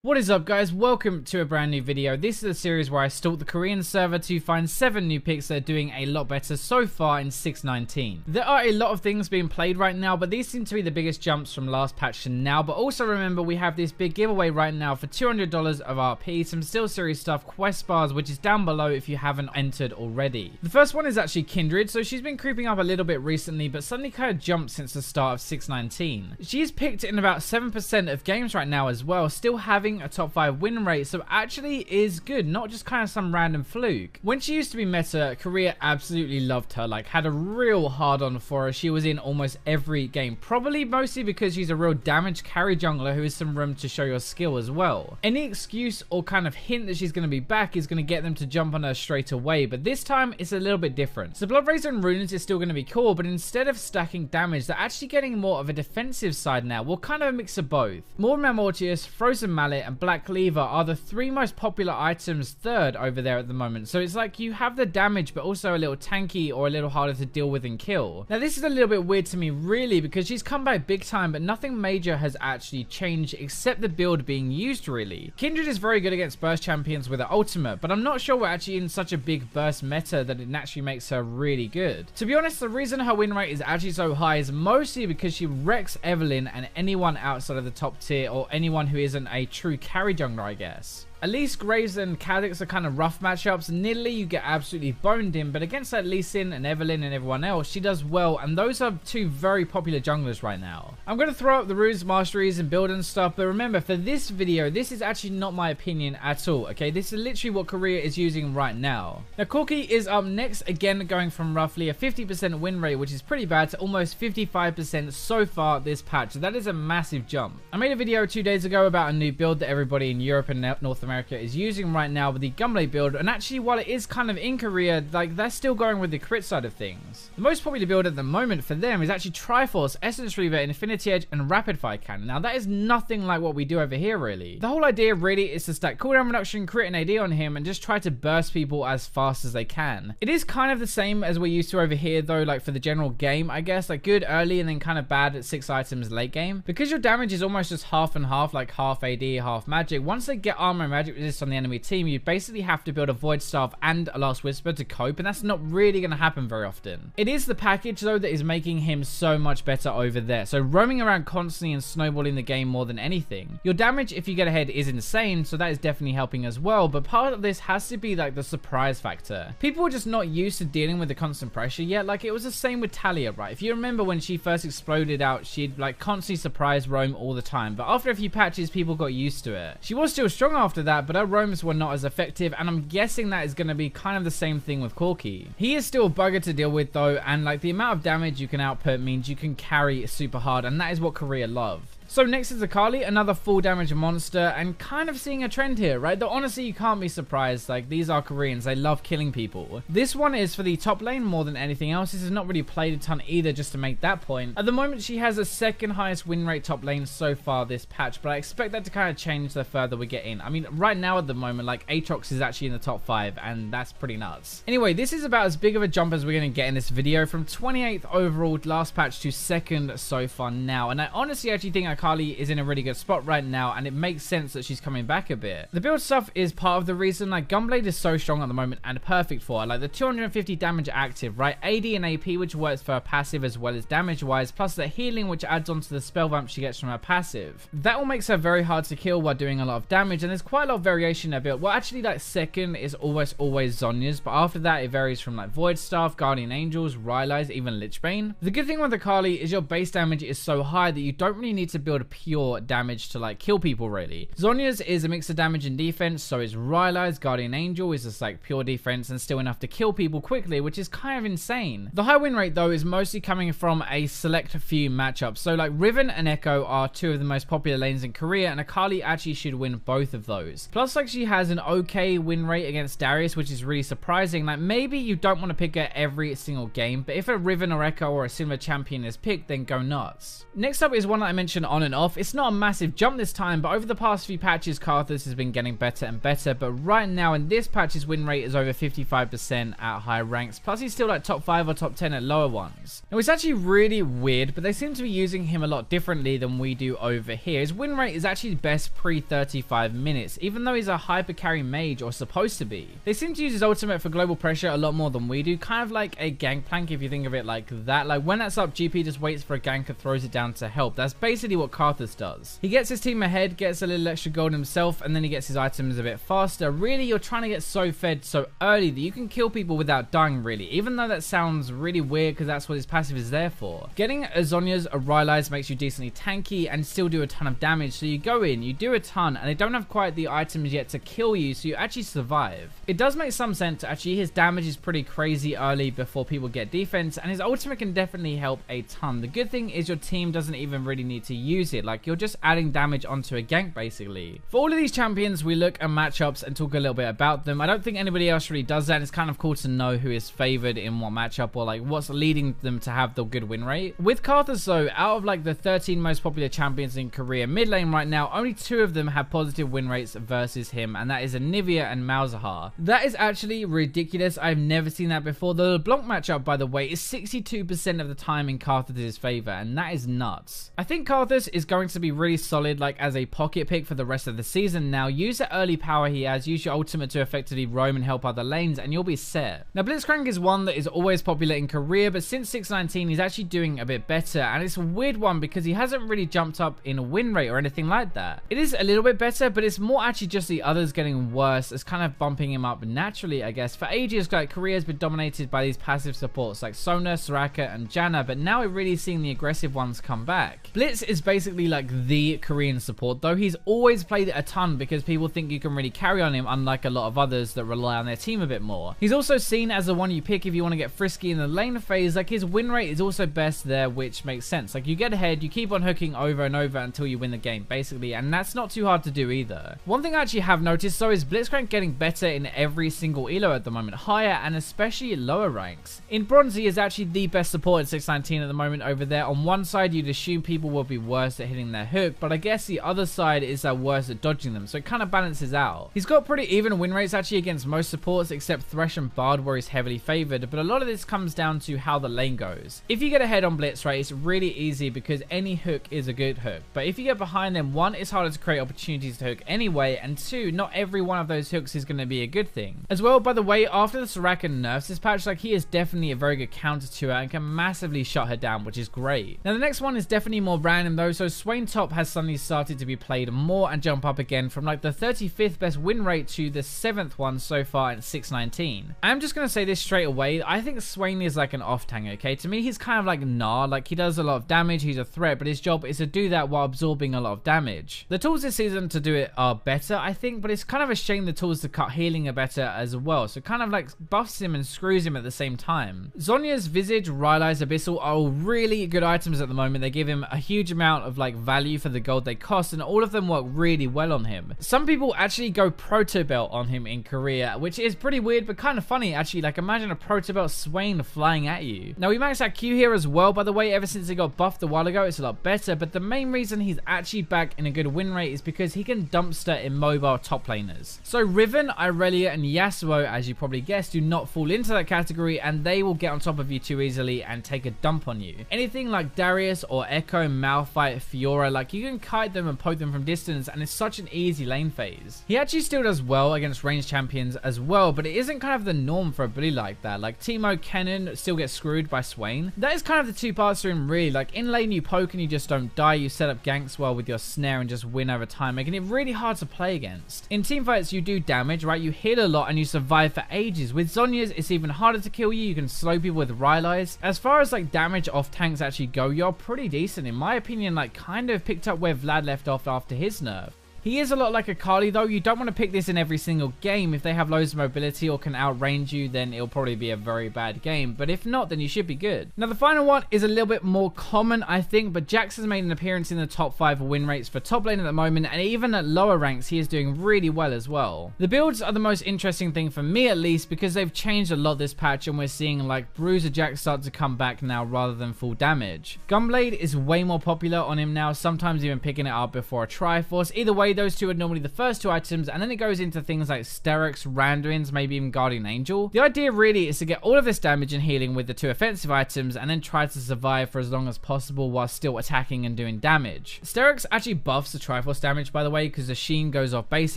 What is up, guys? Welcome to a brand new video. This is a series where I stalk the Korean server to find 7 new picks that are doing a lot better so far in 6.19. There are a lot of things being played right now, but these seem to be the biggest jumps from last patch to now. But also remember, we have this big giveaway right now for $200 of RP, some Steel Series stuff, quest bars, which is down below if you haven't entered already. The first one is actually Kindred, so she's been creeping up a little bit recently, but suddenly kind of jumped since the start of 6.19. She's picked in about 7% of games right now as well, still having a top 5 win rate, so actually is good, not just kind of some random fluke. When she used to be meta, Korea absolutely loved her, like had a real hard on for her. She was in almost every game, probably mostly because she's a real damage carry jungler who has some room to show your skill as well. Any excuse or kind of hint that she's going to be back is going to get them to jump on her straight away, but this time it's a little bit different. So Blood Razor and Runes is still going to be cool, but instead of stacking damage, they're actually getting more of a defensive side now. Well, kind of a mix of both. Mortimer Mortius, Frozen Mallet and Black Cleaver are the 3 most popular items third over there at the moment. So it's like you have the damage but also a little tanky or a little harder to deal with and kill. Now this is a little bit weird to me really, because she's come back big time but nothing major has actually changed except the build being used really. Kindred is very good against burst champions with her ultimate, but I'm not sure we're actually in such a big burst meta that it naturally makes her really good. To be honest, the reason her win rate is actually so high is mostly because she wrecks Evelynn and anyone outside of the top tier or anyone who isn't a true carry jungler, I guess. Elise, Graves, and Kha'Zix are kind of rough matchups. Nidalee you get absolutely boned in, but against like Lee Sin and Evelynn and everyone else, she does well, and those are 2 very popular junglers right now. I'm going to throw up the runes, masteries, and build and stuff, but remember, for this video, this is actually not my opinion at all, okay? This is literally what Korea is using right now. Now, Corki is up next, again, going from roughly a 50% win rate, which is pretty bad, to almost 55% so far this patch. So that is a massive jump. I made a video 2 days ago about a new build that everybody in Europe and North America is using right now with the Gunblade build, and actually while it is kind of in Korea, like they're still going with the crit side of things. The most popular build at the moment for them is actually Triforce, Essence Reaver, Infinity Edge, and Rapid Fire Cannon. Now that is nothing like what we do over here really. The whole idea really is to stack cooldown reduction, crit, and AD on him and just try to burst people as fast as they can. It is kind of the same as we're used to over here though, like for the general game I guess, like good early and then kind of bad at 6 items late game. Because your damage is almost just half and half, like half AD, half magic, once they get armor and magic resist on the enemy team, you basically have to build a Void Staff and a Last Whisper to cope, and that's not really going to happen very often. It is the package though that is making him so much better over there. So roaming around constantly and snowballing the game more than anything. Your damage if you get ahead is insane, so that is definitely helping as well, but part of this has to be like the surprise factor. People are just not used to dealing with the constant pressure yet. Like it was the same with Talia, right? If you remember when she first exploded out, she'd like constantly surprise roam all the time, but after a few patches people got used to it. She was still strong after that, but her roams were not as effective, and I'm guessing that is going to be kind of the same thing with Corki. He is still a bugger to deal with though, and like the amount of damage you can output means you can carry super hard, and that is what Korea love. So next is Akali, another full damage monster, and kind of seeing a trend here, right? Though honestly you can't be surprised, like these are Koreans, they love killing people. This one is for the top lane more than anything else. This is not really played a ton either, just to make that point. At the moment she has the 2nd highest win rate top lane so far this patch, but I expect that to kind of change the further we get in. I mean right now at the moment like Aatrox is actually in the top 5, and that's pretty nuts. Anyway, this is about as big of a jump as we're going to get in this video, from 28th overall last patch to 2nd so far now, and I honestly actually think Akali is in a really good spot right now, and it makes sense that she's coming back a bit. The build stuff is part of the reason. Like Gunblade is so strong at the moment and perfect for her, like the 250 damage active, right? AD and AP, which works for her passive as well as damage wise, plus the healing which adds on to the spell bump she gets from her passive. That all makes her very hard to kill while doing a lot of damage, and there's quite a lot of variation in her build. Well actually like 2nd is almost always Zhonya's, but after that it varies from like Void Staff, Guardian Angels, Rylai's, even Lichbane. The good thing with Akali is your base damage is so high that you don't really need to build a pure damage to like kill people really. Zhonya's is a mix of damage and defense, so is Rylai's. Guardian Angel is just like pure defense and still enough to kill people quickly, which is kind of insane. The high win rate though is mostly coming from a select few matchups. So like Riven and Echo are 2 of the most popular lanes in Korea, and Akali actually should win both of those. Plus like she has an okay win rate against Darius, which is really surprising. Like maybe you don't want to pick her every single game, but if a Riven or Echo or a similar champion is picked, then go nuts. Next up is one that I mentioned on on and off. It's not a massive jump this time, but over the past few patches, Karthus has been getting better and better. But right now in this patch, his win rate is over 55% at higher ranks. Plus, he's still like top 5 or top 10 at lower ones. Now, it's actually really weird, but they seem to be using him a lot differently than we do over here. His win rate is actually best pre-35 minutes, even though he's a hyper carry mage, or supposed to be. They seem to use his ultimate for global pressure a lot more than we do, kind of like a gangplank if you think of it like that. Like when that's up, GP just waits for a gank and throws it down to help. That's basically what Karthus does. He gets his team ahead, gets a little extra gold himself, and then he gets his items a bit faster. Really, you're trying to get so fed so early that you can kill people without dying, really, even though that sounds really weird because that's what his passive is there for. Getting a Zhonya's Rylai's makes you decently tanky and still do a ton of damage, so you go in, you do a ton, and they don't have quite the items yet to kill you, so you actually survive. It does make some sense. Actually, his damage is pretty crazy early before people get defense, and his ultimate can definitely help a ton. The good thing is your team doesn't even really need to use it, like you're just adding damage onto a gank basically. For all of these champions, we look at matchups and talk a little bit about them. I don't think anybody else really does that. It's kind of cool to know who is favored in what matchup, or like what's leading them to have the good win rate. With Karthus though, out of like the 13 most popular champions in Korea mid lane right now, only 2 of them have positive win rates versus him, and that is Anivia and Malzahar. That is actually ridiculous. I've never seen that before. The LeBlanc matchup, by the way, is 62% of the time in Karthus' favor, and that is nuts. I think Karthus is going to be really solid like as a pocket pick for the rest of the season. Now, use the early power he has, use your ultimate to effectively roam and help other lanes, and you'll be set. Now, Blitzcrank is one that is always popular in Korea, but since 619, he's actually doing a bit better, and it's a weird one because he hasn't really jumped up in a win rate or anything like that. It is a little bit better, but it's more actually just the others getting worse. It's kind of bumping him up naturally, I guess. For ages, like, Korea has been dominated by these passive supports like Sona, Soraka, and Janna, but now we're really seeing the aggressive ones come back. Blitz is basically like the Korean support, though he's always played it a ton because people think you can really carry on him, unlike a lot of others that rely on their team a bit more. He's also seen as the one you pick if you want to get frisky in the lane phase. Like, his win rate is also best there, which makes sense. Like, you get ahead, you keep on hooking over and over until you win the game, basically, and that's not too hard to do either. One thing I actually have noticed, though, is Blitzcrank getting better in every single elo at the moment, higher and especially lower ranks. In Bronze, he is actually the best support in 619 at the moment over there. On one side, you'd assume people will be worse at hitting their hook, but I guess the other side is they're worse at dodging them, so it kind of balances out. He's got pretty even win rates actually against most supports except Thresh and Bard, where he's heavily favored, but a lot of this comes down to how the lane goes. If you get ahead on Blitz, right, it's really easy because any hook is a good hook, but if you get behind them, 1, it's harder to create opportunities to hook anyway, and 2, not every one of those hooks is going to be a good thing. As well, by the way, after the Soraka nerfs this patch, like, he is definitely a very good counter to her and can massively shut her down, which is great. Now, the next one is definitely more random though, so Swain top has suddenly started to be played more and jump up again from like the 35th best win rate to the 7th one so far in 619. I'm just going to say this straight away, I think Swain is like an off tank, okay? To me, he's kind of like Gnar, like he does a lot of damage, he's a threat, but his job is to do that while absorbing a lot of damage. The tools this season to do it are better, I think, but it's kind of a shame the tools to cut healing are better as well, so kind of like buffs him and screws him at the same time. Zhonya's Visage, Rylai's Abyssal are all really good items at the moment. They give him a huge amount of like value for the gold they cost, and all of them work really well on him. Some people actually go proto belt on him in Korea, which is pretty weird but kind of funny actually. Like, imagine a proto belt Swain flying at you. Now, we maxed out Q here as well, by the way. Ever since he got buffed a while ago, it's a lot better, but the main reason he's actually back in a good win rate is because he can dumpster immobile top laners. So Riven, Irelia, and Yasuo, as you probably guessed, do not fall into that category, and they will get on top of you too easily and take a dump on you. Anything like Darius or Echo, Malphite, Fiora, like, you can kite them and poke them from distance, and it's such an easy lane phase. He actually still does well against ranged champions as well, but it isn't kind of the norm for a bully like that. Like, Teemo, Kennen still gets screwed by Swain. That is kind of the two parts to him, really. Like, in lane you poke and you just don't die, you set up ganks well with your snare and just win over time, making it really hard to play against. In teamfights, you do damage, right? You heal a lot and you survive for ages. With Zhonya's, it's even harder to kill you. You can slow people with Rylai's. As far as like damage off tanks actually go, you're pretty decent. In my opinion, like, kind of picked up where Vlad left off after his nerf. He is a lot like a Carly though. You don't want to pick this in every single game. If they have loads of mobility or can outrange you, then it'll probably be a very bad game. But if not, then you should be good. Now the final one is a little bit more common, I think, but Jax has made an appearance in the top 5 win rates for top lane at the moment, and even at lower ranks he is doing really well as well. The builds are the most interesting thing for me, at least, because they've changed a lot this patch, and we're seeing like Bruiser Jax start to come back now rather than full damage. Gunblade is way more popular on him now, sometimes even picking it up before a Triforce. Either way, those two are normally the first 2 items, and then it goes into things like Sterix, Randuin's, maybe even Guardian Angel. The idea really is to get all of this damage and healing with the 2 offensive items, and then try to survive for as long as possible while still attacking and doing damage. Sterix actually buffs the Triforce damage, by the way, because the Sheen goes off base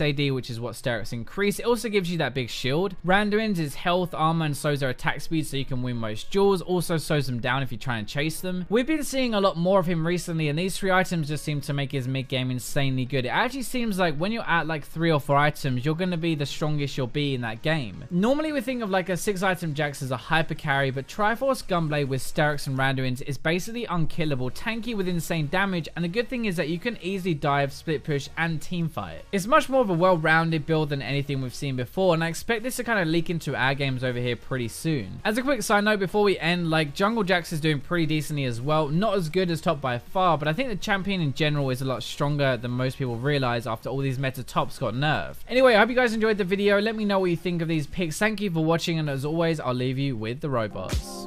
AD, which is what Sterix increase. It also gives you that big shield. Randuin's is health, armor, and slows their attack speed, so you can win most duels. Also slows them down if you try and chase them. We've been seeing a lot more of him recently, and these 3 items just seem to make his mid game insanely good. It actually seems like when you're at like 3 or 4 items, you're going to be the strongest you'll be in that game. Normally we think of like a 6 item Jax as a hyper carry, but Triforce Gunblade with Sterix and Randuin's is basically unkillable, tanky with insane damage, and the good thing is that you can easily dive, split push, and team fight. It's much more of a well-rounded build than anything we've seen before, and I expect this to kind of leak into our games over here pretty soon. As a quick side note before we end, like Jungle Jax is doing pretty decently as well. Not as good as top by far, but I think the champion in general is a lot stronger than most people realize after all these meta tops got nerfed. Anyway, I hope you guys enjoyed the video. Let me know what you think of these picks. Thank you for watching, and as always, I'll leave you with the robots.